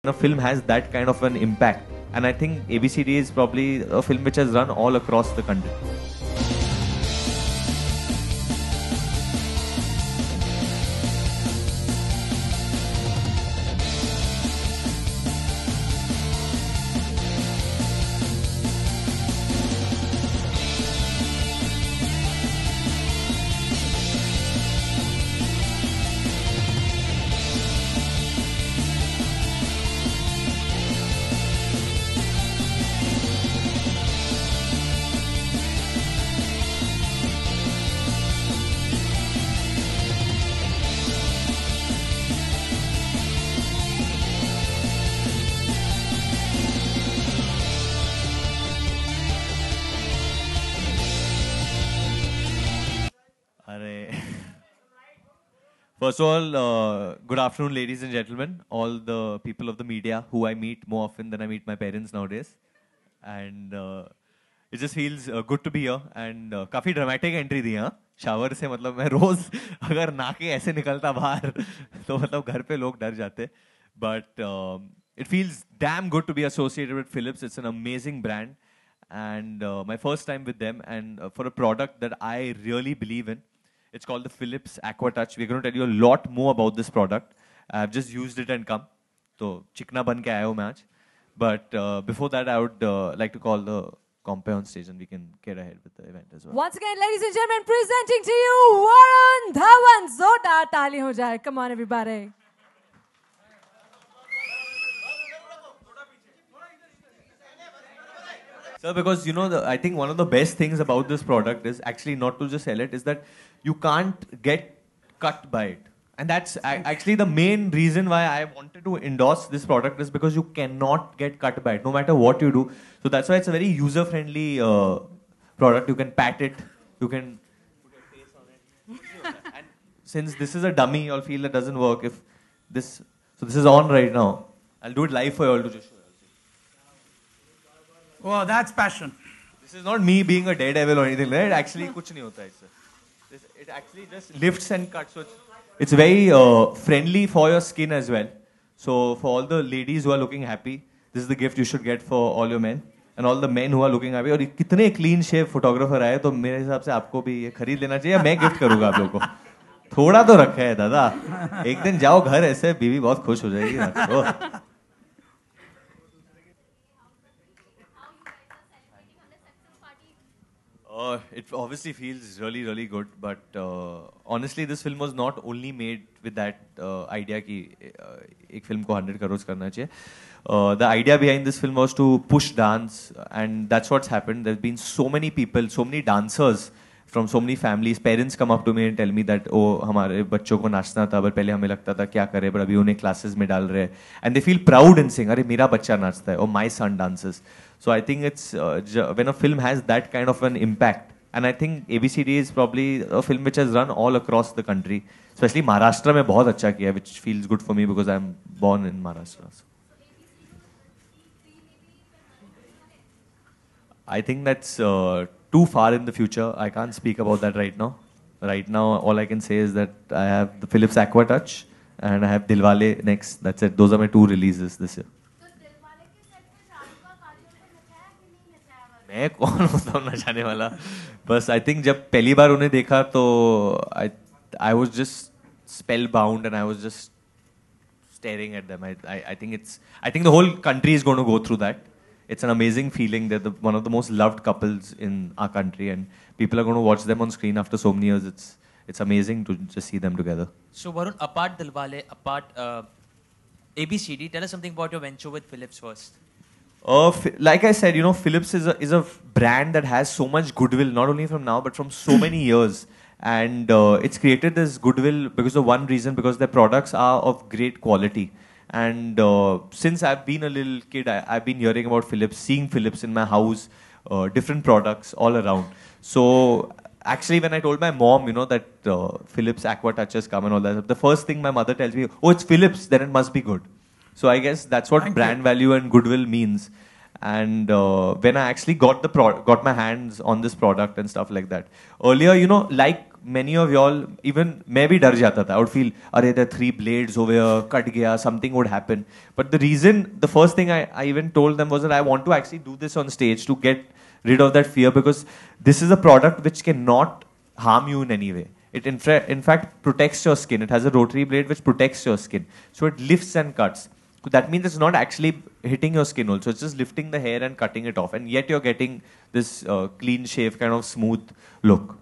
a film has that kind of an impact. And I think ABCD is probably a film which has run all across the country. First of all, good afternoon, ladies and gentlemen, all the people of the media who I meet more often than I meet my parents nowadays. And it just feels good to be here. And काफी dramatic entry दी हाँ shower से मतलब मैं रोज अगर नाके ऐसे निकलता बाहर तो मतलब घर पे लोग डर जाते. But it feels damn good to be associated with Philips. It's an amazing brand. And my first time with them and for a product that I really believe in. It's called the Philips Aqua Touch. We're going to tell you a lot more about this product. I've just used it and come. So, chikna ban ke aayo main aaj. But before that, I would like to call the compere on stage and we can get ahead with the event as well. Once again, ladies and gentlemen, presenting to you Varun Dhawan. Zordar taali ho jaye. Come on, everybody. Sir, because you know, I think one of the best things about this product is actually not to just sell it, is that you can't get cut by it. And that's actually the main reason why I wanted to endorse this product, is because you cannot get cut by it, no matter what you do. So that's why it's a very user-friendly product. You can pat it, you can put your face on it. And since this is a dummy, you'll feel it doesn't work. If this, so this is on right now. I'll do it live for you all to just show. Oh, that's passion. This is not me being a daredevil or anything. Right? Actually, kuch nahi hota is. It actually just lifts and cuts. So it's very friendly for your skin as well. So for all the ladies who are looking happy, this is the gift you should get for all your men. And all the men who are looking happy. और कितने clean shave photographer आए तो मेरे हिसाब से आपको भी ये खरीद लेना चाहिए. मैं gift करूँगा आप लोगों को. थोड़ा तो रखा है दादा. एक दिन जाओ घर ऐसे बीवी बहुत खुश हो जाएगी. It obviously feels really, really good. But honestly, this film was not only made with that idea कि एक film को 100 crores करना चाहिए. The idea behind this film was to push dance, and that's what's happened. There's been so many people, so many dancers from so many families. Parents come up to me and tell me that oh हमारे बच्चों को नाचना था, but पहले हमें लगता था क्या करें, but अभी उन्हें classes में डाल रहे हैं. And they feel proud in saying अरे मेरा बच्चा नाचता है, or my son dances. So I think it's when a film has that kind of an impact, and I think ABCD is probably a film which has run all across the country, especially Maharashtra में बहुत अच्छा किया, which feels good for me because I'm born in Maharashtra. So. I think that's too far in the future. I can't speak about that right now. Right now, all I can say is that I have the Philips Aqua Touch and I have Dilwale next. That's it. Those are my 2 releases this year. मैं कौन होता हूँ नचाने वाला. बस I think जब पहली बार उन्हें देखा तो I was just spellbound and I was just staring at them. I think the whole country is going to go through that. It's an amazing feeling. They're one of the most loved couples in our country, and people are going to watch them on screen after so many years. It's amazing to just see them together. So Varun, apart Dilwale, apart ABCD, tell us something about your venture with Philips first. Like I said, you know, Philips is a brand that has so much goodwill, not only from now, but from so many years. And it's created this goodwill because of one reason, because their products are of great quality. And since I've been a little kid, I've been hearing about Philips, seeing Philips in my house, different products all around. So actually, when I told my mom, you know, that Philips Aqua Touch has come and all that, the first thing my mother tells me, oh, it's Philips, then it must be good. So I guess that's what brand value and goodwill means. And when I actually got my hands on this product and stuff like that. Earlier, you know, like many of y'all, even मैं भी डर जाता था. I would feel, अरे there are 3 blades over here, cut गया, something would happen. But the reason, the first thing I even told them was that I want to actually do this on stage to get rid of that fear, because this is a product which cannot harm you in any way. It in fact protects your skin. It has a rotary blade which protects your skin. So it lifts and cuts. So that means it's not actually hitting your skin also. It's just lifting the hair and cutting it off. And yet you're getting this clean shave kind of smooth look.